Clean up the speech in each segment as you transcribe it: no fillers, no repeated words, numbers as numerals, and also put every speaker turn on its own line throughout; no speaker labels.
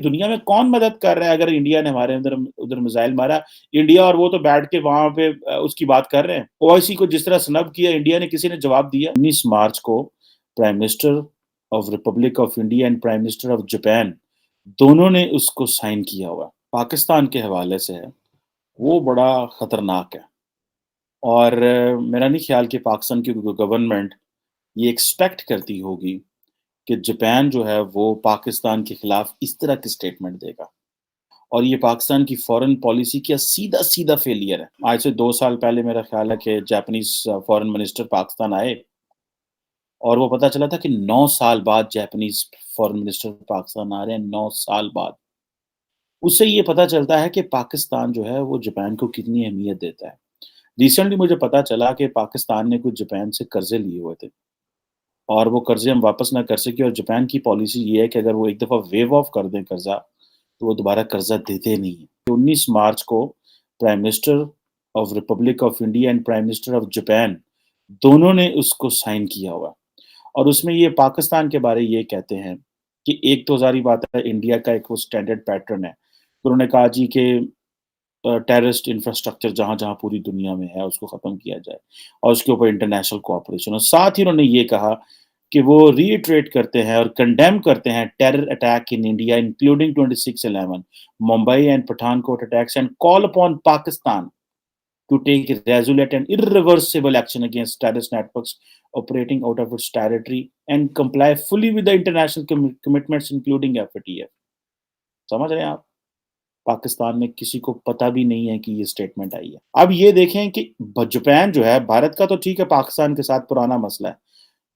दुनिया में कौन मदद कर रहा है अगर इंडिया ने हमारे अंदर उधर मिसाइल मारा? इंडिया और वो तो बैठ के वहाँ पे उसकी बात कर रहे हैं। ओआईसी को जिस तरह स्नब किया इंडिया ने, किसी ने जवाब दिया? 19 मार्च को prime minister of Republic of India and prime minister of Japan दोनों ने उसको साइन किया हुआ है। पाकिस्तान के हवाले से है, वो बड़ा खतरनाक है और मेरा नहीं ख्याल कि पाकिस्तान की गवर्नमेंट ये एक्सपेक्ट करती होगी कि जापान जो है वो पाकिस्तान के खिलाफ इस तरह की स्टेटमेंट देगा। और ये पाकिस्तान की फॉरेन पॉलिसी का सीधा-सीधा फेलियर है। आज से 2 साल पहले मेरा ख़्याल है कि जापानीज़ फॉरेन मिनिस्टर पाकिस्तान आए और वो पता चला था कि 9 साल बाद जापानीज़ फॉरेन मिनिस्टर पाकिस्तान आ रहे हैं, 9 साल बाद। उससे ये पता चलता है कि पाकिस्तान जो है वो जापान को कितनी अहमियत देता है। रिसेंटली मुझे पता चला कि पाकिस्तान ने कुछ जापान से कर्ज़े लिए हुए थे और वो कर्ज़े हम वापस ना कर सके और जापान की पॉलिसी ये है कि अगर वो एक दफ़ा वेव ऑफ कर दें कर्ज़ा, तो वो दोबारा कर्ज़ा देते नहीं हैं। 19 मार्च को prime minister of Republic of India and prime minister of Japan दोनों ने उसको साइन किया हुआ और उसमें ये पाकिस्तान के बारे ये कहते हैं कि एक तो ज़ाहिर बात है इंडिया का एक वो स्टैंडर्ड पैटर्न है। तो उन्होंने कहा जी कि टेररिस्ट इंफ्रास्ट्रक्चर जहाँ-जहाँ पूरी दुनिया में है उसको ख़त्म किया जाए और उसके ऊपर इंटरनेशनल कोऑपरेशन और साथ ही उन्होंने ये कहा कि वो रीइटरेट करते हैं और कंडेम करते हैं terror attack in India including 26/11 Mumbai and Pathankot attacks and call upon Pakistan to take resolute and irreversible action against terrorist networks operating out of its territory and comply fully with the international commitments including FATF। समझ रहे हैं आप? पाकिस्तान में किसी को पता भी नहीं है कि ये स्टेटमेंट आई है। अब ये देखें कि जापान जो है, भारत का तो ठीक है पाकिस्तान के साथ पुराना मसला है।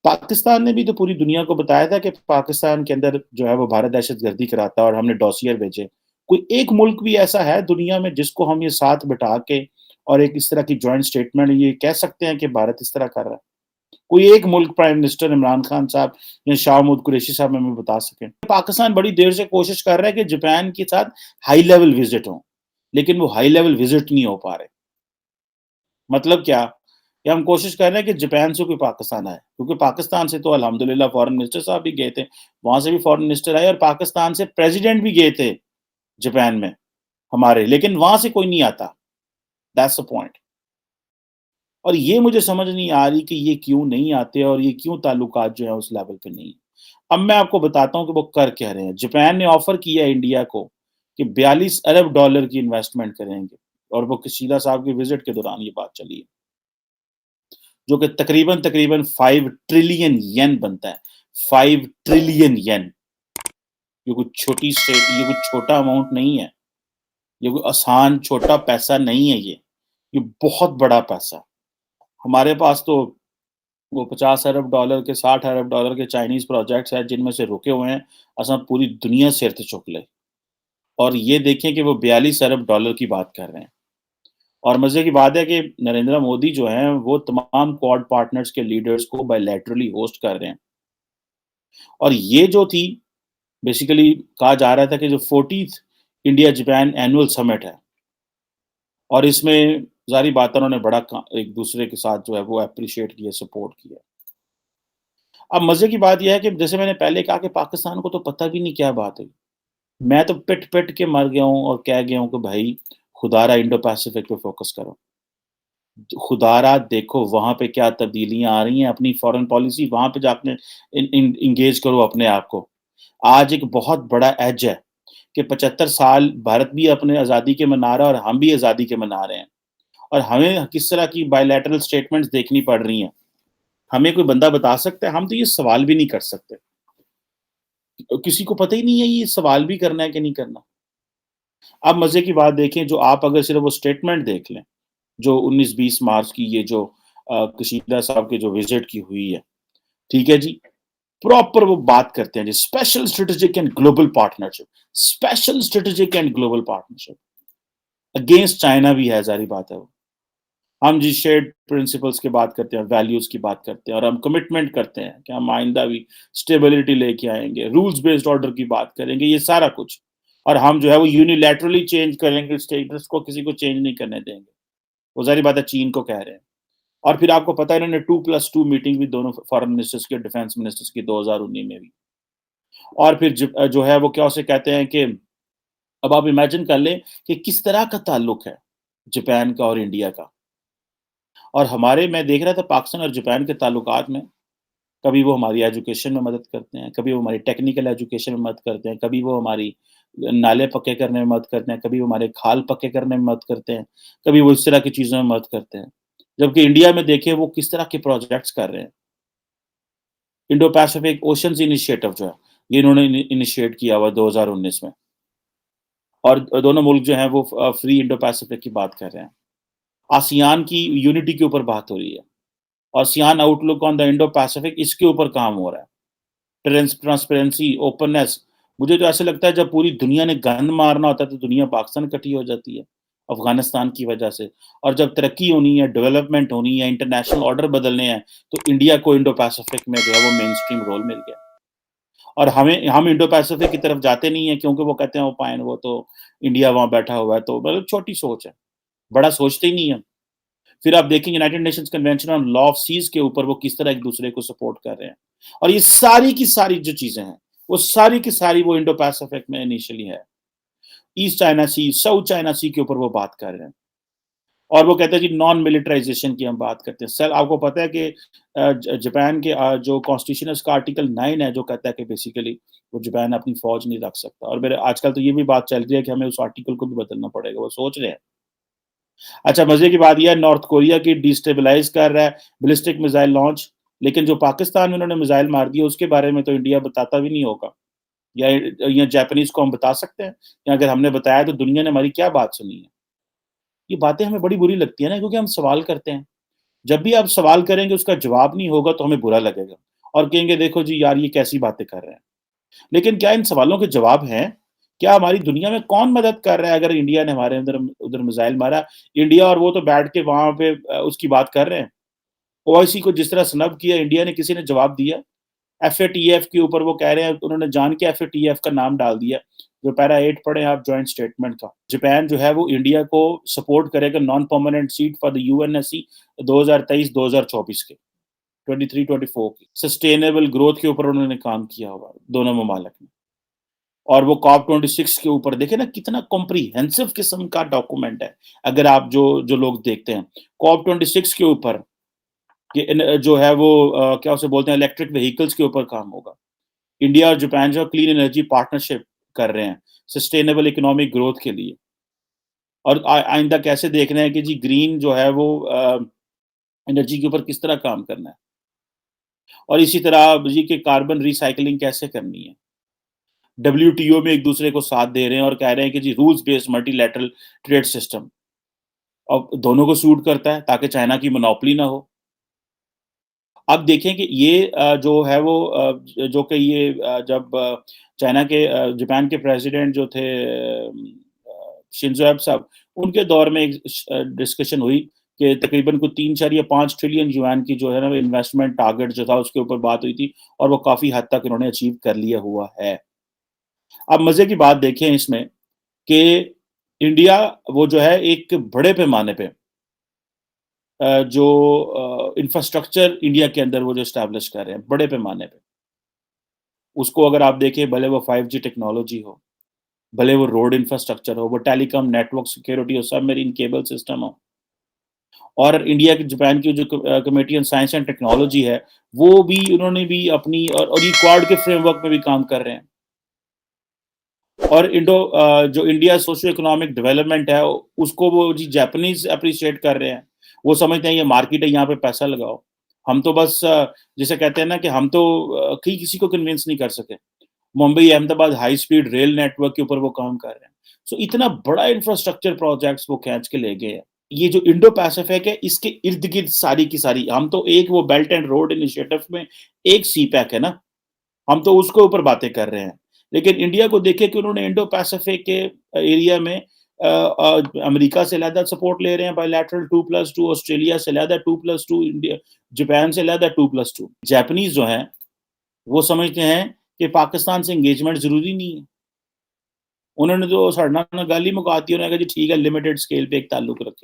पाकिस्तान ने भी तो पूरी दुनिया को बताया था कि पाकिस्तान के अंदर जो है वो भारत दहशतगर्दी कराता है और हमने डॉसियर भेजे। कोई एक मुल्क भी ऐसा है दुनिया में जिसको हम ये साथ बिठा के और एक इस तरह की जॉइंट स्टेटमेंट ये कह सकते हैं कि भारत इस तरह कर रहा है? कोई एक मुल्क प्राइम मिनिस्टर इमरान खान साहब या शाह महमूद कुरैशी साहब हमें बता सकें? पाकिस्तान बड़ी देर से कोशिश कर रहा है कि जापान के साथ हाई लेवल विजिट हो, लेकिन वो हाई लेवल विजिट नहीं हो पा रहे। मतलब क्या? कि हम कोशिश कर रहे हैं कि जापान से कोई पाकिस्तान आए, क्योंकि पाकिस्तान से तो अल्हम्दुलिल्लाह फॉरेन मिनिस्टर साहब भी गए थे, वहाँ से भी फॉरेन मिनिस्टर आए और पाकिस्तान से प्रेसिडेंट भी गए थे जापान में हमारे, लेकिन वहाँ से कोई नहीं आता। That's the point. और ये मुझे समझ नहीं आ रही कि ये क्यों नहीं आते और ये क्यों ताल्लुकात जो है उस लेवल पे नहीं है। अब मैं आपको बताता हूँ कि वो कर क्या रहे हैं। जापान ने ऑफर किया है इंडिया को कि 42 अरब डॉलर की इन्वेस्टमेंट करेंगे और वो किशीदा साहब के विजिट के दौरान ये बात चली है, जो कि तकरीबन 5 ट्रिलियन येन बनता है। 5 ट्रिलियन येन। ये कोई छोटी स्टेट, ये कोई छोटा अमाउंट नहीं है। ये कोई आसान छोटा पैसा नहीं है ये। ये बहुत बड़ा पैसा। हमारे पास तो वो 50 अरब डॉलर के 60 अरब डॉलर के चाइनीज़ प्रोजेक्ट्स हैं जिनमें से रुके हुए हैं, असां पूरी दुनिया सिर ते चुक ले। और ये देखें कि वो 42 अरब डॉलर की बात कर रहे हैं। और मज़े की बात है कि नरेंद्र मोदी जो हैं, वो तमाम क्वाड पार्टनर्स के लीडर्स को बायलैटरली होस्ट कर रहे हैं। और ये जो थी बेसिकली कहा जा रहा था कि जो 40th India Japan annual summit है और इसमें ज़ाहिर बात है उन्होंने बड़ा एक दूसरे के साथ जो है वो एप्रिशिएट किया, सपोर्ट किया। अब मज़े की बात ये है कि जैसे मैंने पहले कहा कि पाकिस्तान को तो पता भी नहीं क्या बात है। मैं तो पिट-पिट के मर गया हूँ और कह गया हूँ कि भाई खुदारा इंडो पैसिफिक पे फ़ोकस करो। खुदारा देखो वहाँ पे क्या तब्दीलियाँ आ रही हैं, अपनी फ़ॉरेन पॉलिसी वहाँ पे जाके इन इन एंगेज करो अपने आप को। आज एक बहुत बड़ा एज है कि 75 साल भारत भी अपने आज़ादी के मना रहा है और हम भी आज़ादी के मना रहे हैं। और हमें किस तरह की बायलैटरल स्टेटमेंट्स देखनी पड़ रही हैं। हमें कोई बंदा बता सकता है? हम तो ये सवाल भी नहीं कर सकते। किसी को पता ही नहीं है ये सवाल भी करना है कि नहीं करना। अब मज़े की बात देखें, जो आप अगर सिर्फ़ वो स्टेटमेंट देख लें, जो 19-20 मार्च की ये जो कशीदा साहब की जो विज़िट की हुई है, ठीक है जी? प्रॉपर वो बात करते हैं जी, special strategic and global partnership, special strategic and global partnership. Against China भी है, ज़ाहिर बात है वो। हम जी शेयर्ड प्रिंसिपल्स की बात करते हैं, वैल्यूज़ की बात करते हैं और हम कमिटमेंट करते हैं कि हम आइंदा भी स्टेबिलिटी लेके आएँगे, रूल्स बेस्ड ऑर्डर की बात करेंगे, ये सारा कुछ। और हम जो है वो यूनिलैटरली चेंज करेंगे, स्टेटस को किसी को चेंज नहीं करने देंगे। वो ज़ाहिर बात है चीन को कह रहे हैं। और फिर आपको पता है इन्होंने 2+2 मीटिंग भी दोनों फॉरेन मिनिस्टर्स की और डिफेंस मिनिस्टर्स की 2019 में भी। और फिर जो है वो क्या उसे कहते हैं कि अब आप इमेजिन कर लें कि किस तरह का ताल्लुक है जापान का और इंडिया का। और हमारे मैं देख रहा था पाकिस्तान और जापान के ताल्लुकात में, कभी वो हमारी एजुकेशन में मदद करते हैं, कभी वो हमारी टेक्निकल एजुकेशन में मदद करते हैं, कभी वो हमारी नाले पक्के करने में मदद करते हैं, कभी वो हमारे खाल पक्के करने में मदद करते हैं, कभी वो इस तरह की चीज़ों में मदद करते हैं। जबकि इंडिया में देखें वो किस तरह के प्रोजेक्ट्स कर रहे हैं। इंडो पैसिफिक ओशंस इनिशिएटिव जो है, ये इन्होंने इनिशिएट किया हुआ है 2019 में। और दोनों मुल्क जो हैं वो फ्री इंडो पैसिफिक की बात कर रहे हैं। आसियान की यूनिटी के ऊपर बात हो रही है। ASEAN outlook on the Indo Pacific इसके ऊपर काम हो रहा है। ट्रांसपेरेंसी, ओपननेस, मुझे तो ऐसा लगता है जब पूरी दुनिया ने गंद मारना होता है तो दुनिया पाकिस्तान इकट्ठी हो जाती है, अफ़गानिस्तान की वजह से। और जब तरक्की होनी है, डेवलपमेंट होनी है, इंटरनेशनल ऑर्डर बदलने हैं, तो इंडिया को इंडो पैसिफिक में जो है वो मेनस्ट्रीम रोल मिल गया। और हम इंडो पैसिफिक की तरफ जाते नहीं हैं क्योंकि वो कहते हैं ओपाइन वो तो इंडिया वहाँ बैठा हुआ है, तो मतलब छोटी सोच है, बड़ा सोचते ही नहीं है। फिर आप देखेंगे United Nations convention on law of seas के ऊपर वो किस तरह एक दूसरे को सपोर्ट कर रहे हैं। और ये सारी की सारी जो चीजें हैं, वो सारी की सारी वो इंडो पैसिफिक में इनिशियली है। ईस्ट चाइना सी, साउथ चाइना सी के ऊपर वो बात कर रहे हैं। और वो कहते हैं जी नॉन मिलिटराइजेशन की हम बात करते हैं। सर आपको पता है कि जापान के जो कॉन्स्टिट्यूशन है उसका आर्टिकल 9 है जो कहता है कि बेसिकली वो जापान अपनी फौज नहीं रख सकता। और मेरे आजकल तो ये भी बात चल रही है कि हमें उस आर्टिकल को भी बदलना पड़ेगा, वो सोच रहे हैं। अच्छा, मजे की बात यह है नॉर्थ कोरिया की डिस्टेबलाइज कर रहा है बैलिस्टिक मिसाइल लॉन्च, लेकिन जो पाकिस्तान में उन्होंने मिसाइल मार दिया उसके बारे में तो इंडिया बताता भी नहीं होगा। या जापानीज को हम बता सकते हैं, या अगर हमने बताया तो दुनिया ने हमारी क्या बात सुनी है। ये बातें हमें बड़ी बुरी लगती है ना, क्योंकि हम सवाल करते हैं। जब भी आप सवाल करेंगे उसका जवाब नहीं होगा तो हमें बुरा लगेगा और कहेंगे देखो जी यार ये कैसी बातें कर रहे हैं। लेकिन क्या इन सवालों के जवाब हैं? क्या हमारी दुनिया में कौन मदद कर रहा है अगर इंडिया ने हमारे अंदर उधर मिसाइल मारा? इंडिया और वो तो बैठ के वहाँ पे उसकी बात कर रहे हैं। ओआईसी को जिस तरह स्नब किया इंडिया ने, किसी ने जवाब दिया? एफएटीएफ के ऊपर वो कह रहे हैं, उन्होंने जान के एफएटीएफ का नाम डाल दिया। जो पैरा 8 पढ़ें आप जॉइंट स्टेटमेंट का। जापान जो है वो इंडिया को सपोर्ट करेगा non permanent seat for the UNSC 2023-2024 के, 23-24 की। सस्टेनेबल ग्रोथ के ऊपर उन्होंने काम किया हुआ है, दोनों ममालिक ने। और वो कॉप 26 के ऊपर देखें ना कितना कॉम्प्रिहेंसिव किस्म का डॉक्यूमेंट है। अगर आप जो जो लोग देखते हैं, कॉप 26 के ऊपर जो है वो क्या उसे बोलते हैं इलेक्ट्रिक व्हीकल्स के ऊपर काम होगा। इंडिया और जापान जो क्लीन एनर्जी पार्टनरशिप कर रहे हैं सस्टेनेबल इकोनॉमिक ग्रोथ के लिए। और आइंदा कैसे देख रहे हैं कि जी ग्रीन जो है वो एनर्जी के ऊपर किस तरह काम करना है। और इसी तरह जी के कार्बन रिसाइकलिंग कैसे करनी है। डब्ल्यूटीओ में एक दूसरे को साथ दे रहे हैं और कह रहे हैं कि जी rules based multilateral trade system. अब दोनों को सूट करता है ताकि चाइना की मोनोपोली ना हो। अब देखें कि ये जो है वो जो कि ये जब चाइना के जापान के प्रेसिडेंट जो थे शिंजो एब साहब, उनके दौर में एक डिस्कशन हुई कि तकरीबन कुछ 3.5 ट्रिलियन युआन की जो है ना इन्वेस्टमेंट टारगेट जो था उसके ऊपर बात हुई थी और वो काफ़ी हद तक इन्होंने अचीव कर लिया हुआ है। अब मज़े की बात देखें इसमें कि इंडिया वो जो है एक बड़े पैमाने पे जो इंफ्रास्ट्रक्चर इंडिया के अंदर वो जो एस्टैब्लिश कर रहे हैं बड़े पैमाने पे, उसको अगर आप देखें भले वो 5G टेक्नोलॉजी हो, भले वो रोड इंफ्रास्ट्रक्चर हो, वो टेलीकॉम नेटवर्क सिक्योरिटी हो, सबमरीन केबल सिस्टम हो। और इंडिया की जापान की जो committee on science and technology है, वो भी उन्होंने भी अपनी और ये क्वाड के फ्रेमवर्क में भी काम कर रहे हैं। और जो इंडिया सोशो इकोनॉमिक डेवलपमेंट है उसको वो जी जापानीज अप्रिशिएट कर रहे हैं। वो समझते हैं ये मार्केट है, यहाँ पे पैसा लगाओ। हम तो बस जिसे कहते हैं ना कि हम तो किसी को कन्विंस नहीं कर सके। Mumbai Ahmedabad high speed rail network के ऊपर वो काम कर रहे हैं। सो इतना बड़ा इंफ्रास्ट्रक्चर प्रोजेक्ट्स वो खींच के ले गए हैं। ये जो इंडो पैसिफिक है इसके इर्द गिर्द सारी की सारी, हम तो एक वो बेल्ट एंड रोड इनिशिएटिव में एक सी पैक है ना, हम तो उसके ऊपर बातें कर रहे हैं। लेकिन इंडिया को देखें कि उन्होंने इंडो पैसिफिक के एरिया में अमेरिका से अलहदा सपोर्ट ले रहे हैं बायलैटरल 2+2, ऑस्ट्रेलिया से अलहदा 2+2, इंडिया जापान से अलहदा 2+2। जापानीज जो हैं वो समझते हैं कि पाकिस्तान से एंगेजमेंट ज़रूरी नहीं है। उन्होंने जो साढ़े नाल गल ही मुका दी, उन्होंने कहा जी ठीक है लिमिटेड स्केल पे एक ताल्लुक रखें।